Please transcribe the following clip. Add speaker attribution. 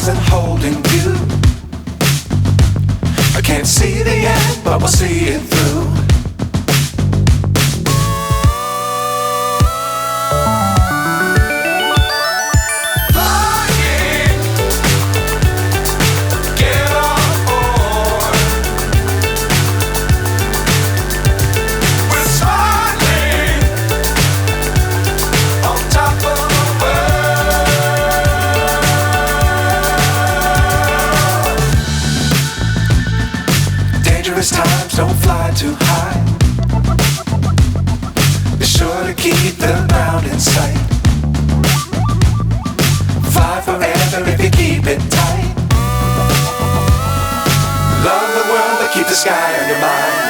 Speaker 1: stars and holding you. I can't see the end, but we'll see it through. Times don't fly too high. Be sure to keep the ground in sight. Fly forever if you keep it tight. Love the world but keep the sky on your mind.